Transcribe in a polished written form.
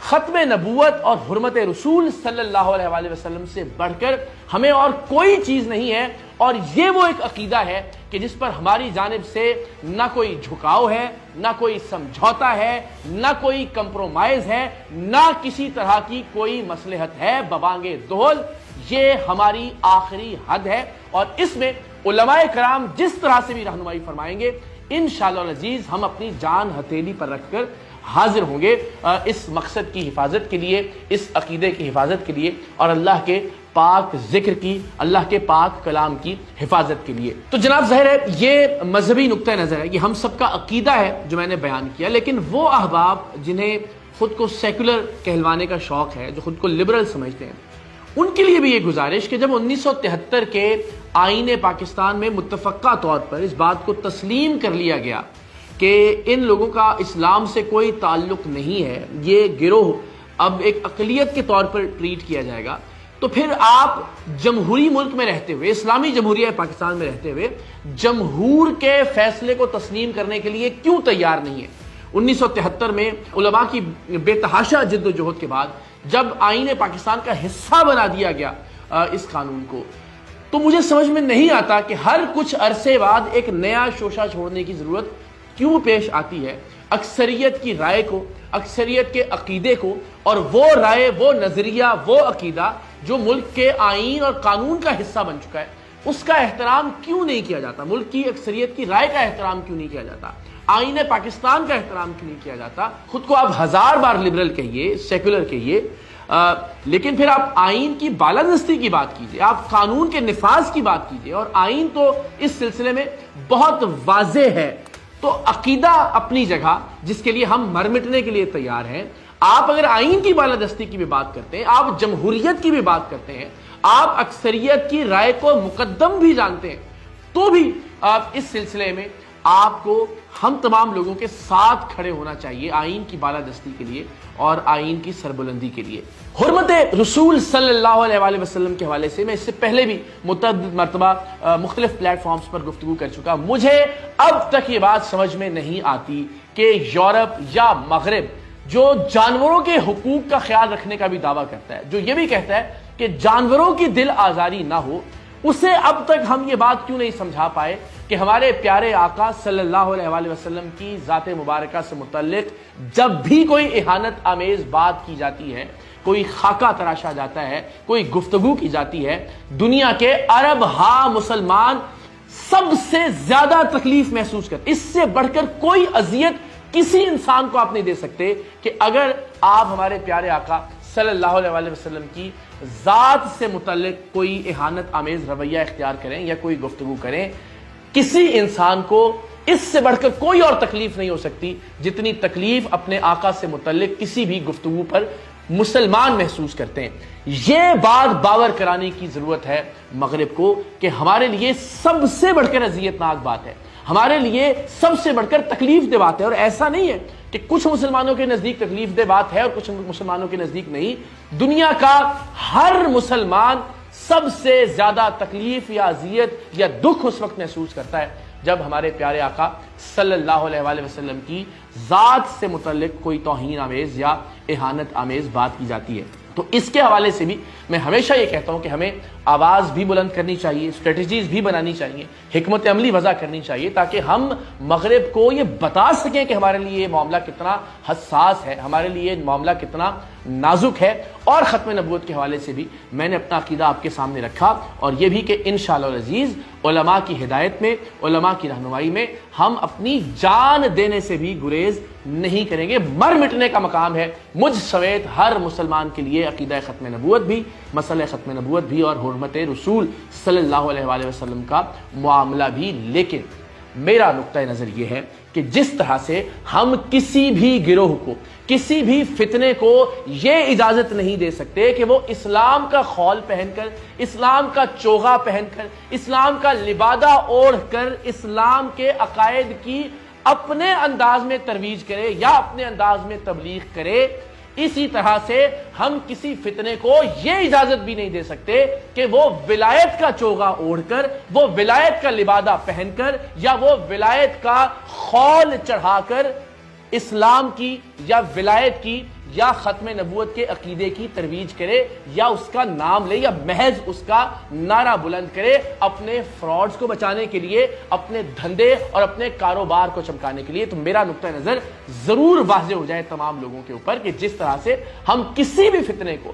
ختم نبوت اور حرمت رسول صلی اللہ علیہ وآلہ وسلم سے بڑھ کر ہمیں اور کوئی چیز نہیں ہے، اور یہ وہ ایک عقیدہ ہے کہ جس پر ہماری جانب سے نہ کوئی جھکاؤ ہے، نہ کوئی سمجھوتا ہے، نہ کوئی کمپرومائز ہے، نہ کسی طرح کی کوئی مصلحت ہے ببانگ دہل۔ یہ ہماری آخری حد ہے، اور اس میں علماء کرام جس طرح سے بھی رہنمائی فرمائیں گے انشاءاللہ العزیز ہم اپنی جان ہتھیلی پر رکھ کر حاضر ہوں گے اس مقصد کی حفاظت کے لیے، اس عقیدے کی حفاظت کے لیے، اور اللہ کے پاک ذکر کی، اللہ کے پاک کلام کی حفاظت کے لیے۔ تو جناب ظاہر ہے یہ مذہبی نقطہ نظر ہے، یہ ہم سب کا عقیدہ ہے جو میں نے بیان کیا، لیکن وہ احباب جنہیں خود کو سیکولر کہلوانے کا شوق ہے، جو خود کو لبرل سمجھتے ہیں، ان کے لیے بھی یہ گزارش کہ جب 1973 کے آئین پاکستان میں متفقہ طور پر اس بات کو تسلیم کر لیا گیا کہ ان لوگوں کا اسلام سے کوئی تعلق نہیں ہے، یہ گروہ اب ایک اقلیت کے طور پر ٹریٹ کیا جائے گا، تو پھر آپ جمہوری ملک میں رہتے ہوئے، اسلامی جمہوریہ پاکستان میں رہتے ہوئے جمہور کے فیصلے کو تسلیم کرنے کے لیے کیوں تیار نہیں ہے؟ 1973 میں علماء کی بے تحاشا جد و جہد کے بعد جب آئین پاکستان کا حصہ بنا دیا گیا اس قانون کو، تو مجھے سمجھ میں نہیں آتا کہ ہر کچھ عرصے بعد ایک نیا شوشہ چھوڑنے کی ضرورت کیوں پیش آتی ہے اکثریت کی رائے کو، اکثریت کے عقیدے کو، اور وہ رائے، وہ نظریہ، وہ عقیدہ جو ملک کے آئین اور قانون کا حصہ بن چکا ہے، اس کا احترام کیوں نہیں کیا جاتا؟ ملک کی اکثریت کی رائے کا احترام کیوں نہیں کیا جاتا؟ آئین پاکستان کا احترام کیوں نہیں کیا جاتا؟ خود کو آپ ہزار بار لبرل کہیے، سیکولر کہیے، لیکن پھر آپ آئین کی بالادستی کی بات کیجئے، آپ قانون کے نفاذ کی بات کیجئے، اور آئین تو اس سلسلے میں بہت واضح ہے۔ تو عقیدہ اپنی جگہ جس کے لیے ہم مر مٹنے کے لیے تیار ہیں، آپ اگر آئین کی بالادستی کی بھی بات کرتے ہیں، آپ جمہوریت کی بھی بات کرتے ہیں، آپ اکثریت کی رائے کو مقدم بھی جانتے ہیں، تو بھی آپ اس سلسلے میں آپ کو ہم تمام لوگوں کے ساتھ کھڑے ہونا چاہیے آئین کی بالادستی کے لیے اور آئین کی سربلندی کے لیے۔ حرمت رسول صلی اللہ علیہ وآلہ وسلم کے حوالے سے میں اس سے پہلے بھی متعدد مرتبہ مختلف پلیٹ فارمز پر گفتگو کر چکا۔ مجھے اب تک یہ بات سمجھ میں نہیں آتی کہ یورپ یا مغرب جو جانوروں کے حقوق کا خیال رکھنے کا بھی دعویٰ کرتا ہے، جو یہ بھی کہتا ہے کہ جانوروں کی دل آزاری نہ ہو، اسے اب تک ہم یہ بات کیوں نہیں سمجھا پائے کہ ہمارے پیارے آقا صلی اللہ علیہ وآلہ وسلم کی ذات مبارکہ سے متعلق جب بھی کوئی اہانت آمیز بات کی جاتی ہے، کوئی خاکہ تراشا جاتا ہے، کوئی گفتگو کی جاتی ہے، دنیا کے عرب ہاں مسلمان سب سے زیادہ تکلیف محسوس کرتے، اس سے بڑھ کر کوئی اذیت کسی انسان کو آپ نہیں دے سکتے کہ اگر آپ ہمارے پیارے آقا صلی اللہ علیہ وآلہ وسلم کی ذات سے متعلق کوئی اہانت آمیز رویہ اختیار کریں یا کوئی گفتگو کریں۔ کسی انسان کو اس سے بڑھ کر کوئی اور تکلیف نہیں ہو سکتی جتنی تکلیف اپنے آقا سے متعلق کسی بھی گفتگو پر مسلمان محسوس کرتے ہیں۔ یہ بات باور کرانے کی ضرورت ہے مغرب کو کہ ہمارے لیے سب سے بڑھ کر اذیت ناک بات ہے، ہمارے لیے سب سے بڑھ کر تکلیف دہ بات ہے، اور ایسا نہیں ہے کہ کچھ مسلمانوں کے نزدیک تکلیف دہ بات ہے اور کچھ مسلمانوں کے نزدیک نہیں۔ دنیا کا ہر مسلمان سب سے زیادہ تکلیف یا اذیت یا دکھ اس وقت محسوس کرتا ہے جب ہمارے پیارے آقا صلی اللہ علیہ وآلہ وسلم کی ذات سے متعلق کوئی توہین آمیز یا اہانت آمیز بات کی جاتی ہے۔ تو اس کے حوالے سے بھی میں ہمیشہ یہ کہتا ہوں کہ ہمیں آواز بھی بلند کرنی چاہیے، اسٹریٹجیز بھی بنانی چاہیے، حکمت عملی وضع کرنی چاہیے، تاکہ ہم مغرب کو یہ بتا سکیں کہ ہمارے لیے یہ معاملہ کتنا حساس ہے، ہمارے لیے یہ معاملہ کتنا نازک ہے۔ اور ختم نبوت کے حوالے سے بھی میں نے اپنا عقیدہ آپ کے سامنے رکھا، اور یہ بھی کہ انشاءاللہ العزیز علماء کی ہدایت میں، علماء کی رہنمائی میں ہم اپنی جان دینے سے بھی گریز نہیں کریں گے۔ مر مٹنے کا مقام ہے مجھ سمیت ہر مسلمان کے لیے عقیدہ ختم نبوت بھی، مسئلہ ختم نبوت بھی، اور حرمت رسول صلی اللہ علیہ وآلہ وسلم کا معاملہ بھی۔ لیکن میرا نقطہ نظر یہ ہے کہ جس طرح سے ہم کسی بھی گروہ کو، کسی بھی فتنے کو یہ اجازت نہیں دے سکتے کہ وہ اسلام کا خول پہن کر، اسلام کا چوغا پہن کر، اسلام کا لبادہ اوڑھ کر اسلام کے عقائد کی اپنے انداز میں ترویج کرے یا اپنے انداز میں تبلیغ کرے، اسی طرح سے ہم کسی فتنے کو یہ اجازت بھی نہیں دے سکتے کہ وہ ولایت کا چوغا اوڑھ کر، وہ ولایت کا لبادہ پہن کر، یا وہ ولایت کا خول چڑھا کر اسلام کی یا ولایت کی یا ختم نبوت کے عقیدے کی ترویج کرے یا اس کا نام لے یا محض اس کا نعرہ بلند کرے اپنے فراڈز کو بچانے کے لیے، اپنے دھندے اور اپنے کاروبار کو چمکانے کے لیے، تو میرا نقطہ نظر ضرور واضح ہو جائے تمام لوگوں کے اوپر کہ جس طرح سے ہم کسی بھی فتنے کو